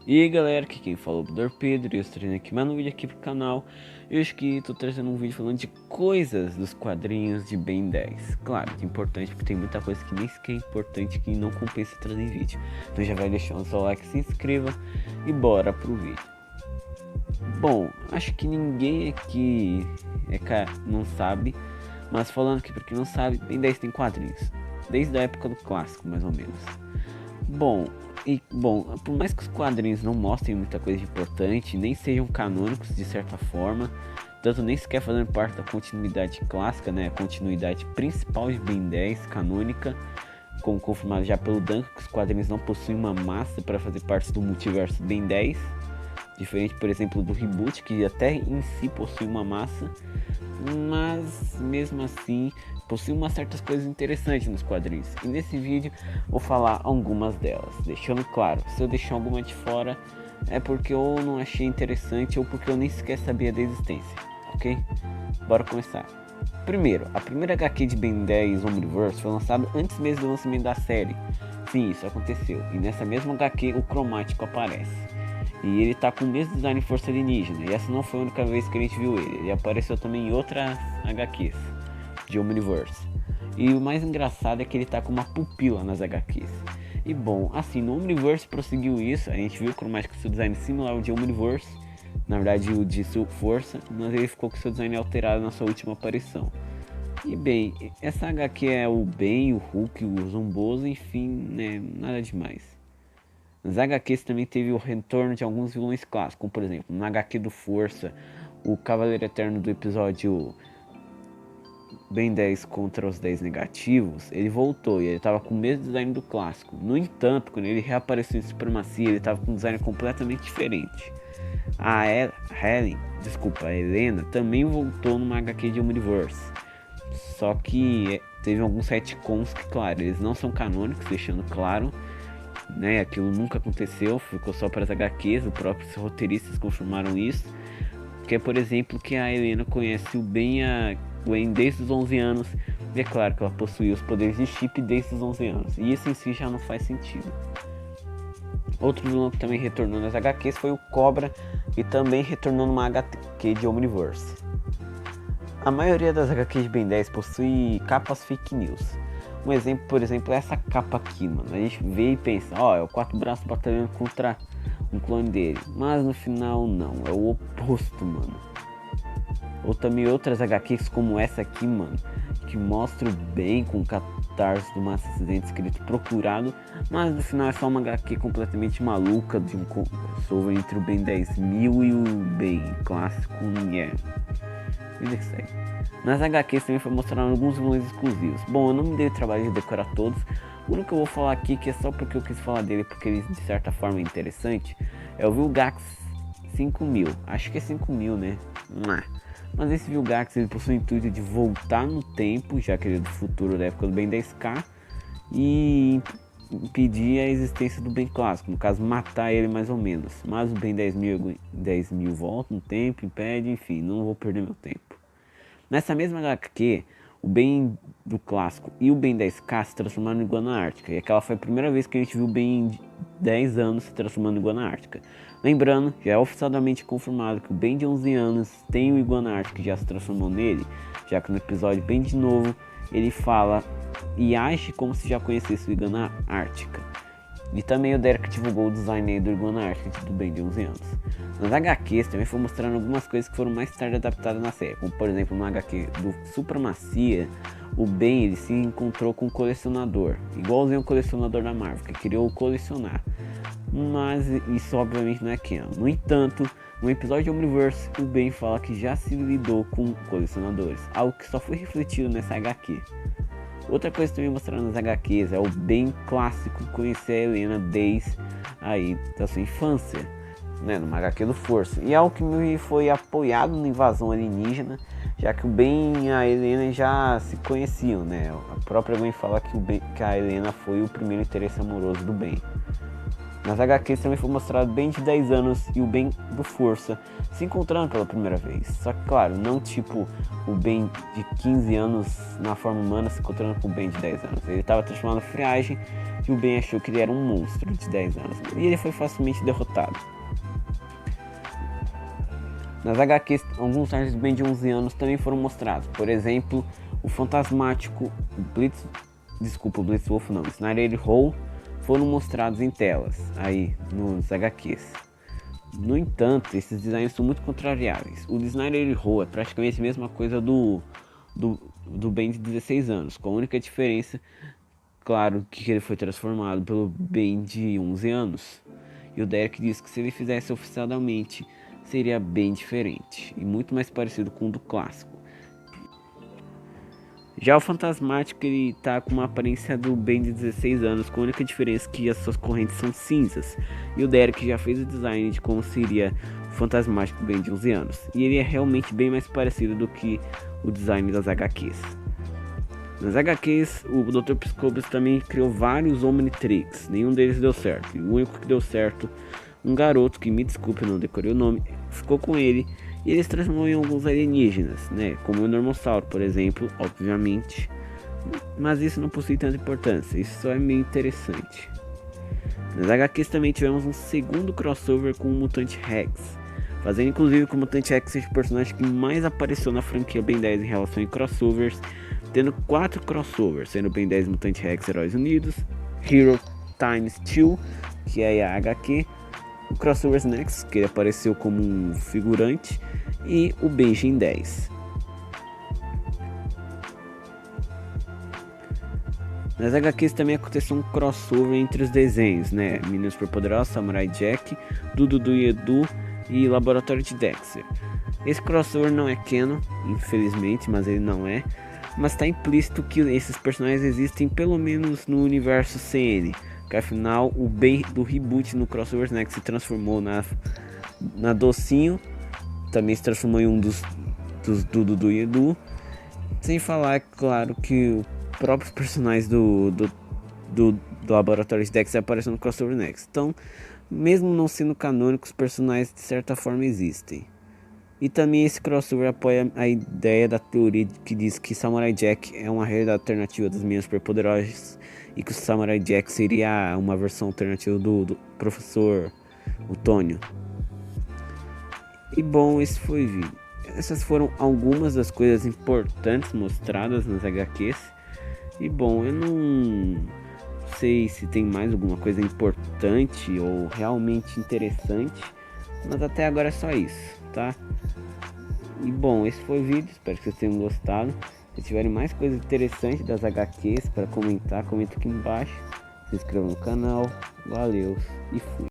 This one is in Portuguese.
E aí galera, aqui quem falou é o Dr. Pedro e eu estou trazendo aqui mais um vídeo aqui pro canal. E hoje que estou trazendo um vídeo falando de coisas dos quadrinhos de Ben 10. Claro que é importante porque tem muita coisa que nem sequer é importante, que não compensa trazer em vídeo. Então já vai deixando o seu like, se inscreva e bora pro vídeo. Bom, acho que ninguém aqui não sabe, mas falando aqui pra quem não sabe, Ben 10 tem quadrinhos, desde a época do clássico mais ou menos. Bom, por mais que os quadrinhos não mostrem muita coisa importante, nem sejam canônicos de certa forma, tanto nem sequer fazendo parte da continuidade clássica, né, a continuidade principal de Ben 10 canônica, como confirmado já pelo Duncan, que os quadrinhos não possuem uma massa para fazer parte do multiverso Ben 10, diferente, por exemplo, do reboot, que até em si possui uma massa, mas mesmo assim possui umas certas coisas interessantes nos quadrinhos, e nesse vídeo vou falar algumas delas, deixando claro, se eu deixar alguma de fora é porque eu não achei interessante ou porque eu nem sequer sabia da existência, ok? Bora começar. Primeiro, a primeira HQ de Ben 10 Omniverse foi lançada antes mesmo do lançamento da série. Sim, isso aconteceu, e nessa mesma HQ o Cromático aparece. E ele tá com o mesmo design Força Alienígena, e essa não foi a única vez que a gente viu ele. Ele apareceu também em outras HQs de Omniverse. E o mais engraçado é que ele tá com uma pupila nas HQs. E bom, assim, no Omniverse prosseguiu isso, a gente viu o Cromático com seu design similar ao de Omniverse, na verdade o de sua força, mas ele ficou com seu design alterado na sua última aparição. E bem, essa HQ é o Ben, o Hulk, o Zomboso, enfim, né, nada demais. Nas HQs também teve o retorno de alguns vilões clássicos, como por exemplo, na HQ do Força, o Cavaleiro Eterno do episódio Ben 10 contra os 10 negativos, ele voltou e ele estava com o mesmo design do clássico. No entanto, quando ele reapareceu em Supremacia, ele estava com um design completamente diferente. A Helena também voltou numa HQ de Omniverse. Só que teve alguns retcons que, claro, eles não são canônicos, deixando claro, né, aquilo nunca aconteceu, ficou só para as HQs, os próprios roteiristas confirmaram isso, que é, por exemplo, que a Helena conhece o Ben e a Gwen desde os 11 anos, e é claro que ela possui os poderes de chip desde os 11 anos, e isso em si já não faz sentido. Outro vilão que também retornou nas HQs foi o Cobra, e também retornou numa HQ de Omniverse. A maioria das HQs de Ben 10 possui capas fake news. Um exemplo, por exemplo, é essa capa aqui, mano. A gente vê e pensa, ó, é o 4 braços batalhando contra um clone dele. Mas no final não, é o oposto, mano. Ou também outras HQs como essa aqui, mano, que mostra o Ben com o catarse do Massa Acidente escrito procurado, mas no final é só uma HQ completamente maluca de um crossover entre o Ben 10.000 e o Ben clássico, vida que segue. Nas HQs também foi mostrado alguns vilões exclusivos. Bom, eu não me dei o trabalho de decorar todos. O único que eu vou falar aqui, que é só porque eu quis falar dele, porque ele de certa forma é interessante, é o Vilgax 5000. Acho que é 5000, né? Mas esse Vilgax ele possui o intuito de voltar no tempo, já que ele é do futuro da época do Ben 10K, e impedir a existência do Ben clássico, no caso matar ele mais ou menos. Mas o Ben 10.000 volta no tempo, impede, enfim, não vou perder meu tempo. Nessa mesma HQ, o Ben do clássico e o Ben 10K se transformaram em Iguana Ártica, e aquela foi a primeira vez que a gente viu o Ben de 10 anos se transformando em Iguana Ártica. Lembrando, já é oficialmente confirmado que o Ben de 11 anos tem o Iguana Ártica que já se transformou nele, já que no episódio bem de novo ele fala e age como se já conhecesse o Iguana Ártica. E também o Derek divulgou o design do Iguana Ártica do Ben de 11 anos. Nas HQs também foi mostrando algumas coisas que foram mais tarde adaptadas na série, como por exemplo no HQ do Supremacia, o Ben ele se encontrou com um colecionador, igualzinho o colecionador da Marvel, que queria colecionar. Mas isso obviamente não é canon. No entanto, no episódio de Omniverse, o Ben fala que já se lidou com colecionadores, algo que só foi refletido nessa HQ. Outra coisa também mostrando nas HQs é o Ben clássico conhecer a Helena desde aí da sua infância, né, numa HQ do Força. E é algo que me foi apoiado na invasão alienígena, já que o Ben e a Helena já se conheciam, né? A própria Gwen fala que a Helena foi o primeiro interesse amoroso do Ben. Nas HQs também foi mostrado o Ben de 10 anos e o Ben do Força se encontrando pela primeira vez. Só que claro, não tipo o Ben de 15 anos na forma humana se encontrando com o Ben de 10 anos. Ele estava transformando friagem, que o Ben achou que ele era um monstro de 10 anos. E ele foi facilmente derrotado. Nas HQs, alguns personagens do Ben de 11 anos também foram mostrados. Por exemplo, o fantasmático Blitzwolf não, Snyder Hole foram mostrados em telas, aí nos HQs. No entanto, esses designs são muito contrariáveis. O Snyder Hole é praticamente a mesma coisa do Ben de 16 anos, com a única diferença, claro, que ele foi transformado pelo Ben de 11 anos. E o Derek disse que se ele fizesse oficialmente, seria bem diferente e muito mais parecido com o do clássico. Já o Fantasmático, ele tá com uma aparência do Ben de 16 anos, com a única diferença que as suas correntes são cinzas. E o Derek já fez o design de como seria o Fantasmático Ben de 11 anos. E ele é realmente bem mais parecido do que o design das HQs. Nas HQs, o Dr. Psychobus também criou vários Omnitrix, nenhum deles deu certo. E o único que deu certo, um garoto que, me desculpe, não decorei o nome, ficou com ele e ele se transformou em alguns alienígenas, né? Como o Normossauro, por exemplo, obviamente. Mas isso não possui tanta importância, isso só é meio interessante. Nas HQs também tivemos um segundo crossover com o Mutante Rex, fazendo inclusive com o Mutante Rex seja o personagem que mais apareceu na franquia Ben 10 em relação a crossovers, tendo 4 crossovers, sendo Ben 10 Mutante Rex Heróis Unidos, Hero Times 2, que é a HQ, o Crossovers Next, que ele apareceu como um figurante, e o Benjen 10. Nas HQs também aconteceu um crossover entre os desenhos, né? Meninos Superpoderosos, Samurai Jack, Dudu e Edu e Laboratório de Dexter. Esse crossover não é canon, infelizmente, mas ele não é. Mas está implícito que esses personagens existem pelo menos no universo CN. Que afinal o Ben do reboot no Crossovers Next se transformou na Docinho, também se transformou em um dos Dudu e Edu, sem falar, claro, que os próprios personagens do Laboratório de Dexter aparecem no Crossover Next. Então, mesmo não sendo canônicos, os personagens de certa forma existem. E também esse crossover apoia a ideia da teoria que diz que Samurai Jack é uma realidade alternativa das Meninas Superpoderosas e que o Samurai Jack seria uma versão alternativa do professor Otônio. E bom, essas foram algumas das coisas importantes mostradas nas HQs. E bom, eu não sei se tem mais alguma coisa importante ou realmente interessante, mas até agora é só isso, tá? E bom, esse foi o vídeo, espero que vocês tenham gostado. Se tiverem mais coisas interessantes das HQs para comentar, comenta aqui embaixo. Se inscreva no canal, valeu e fui.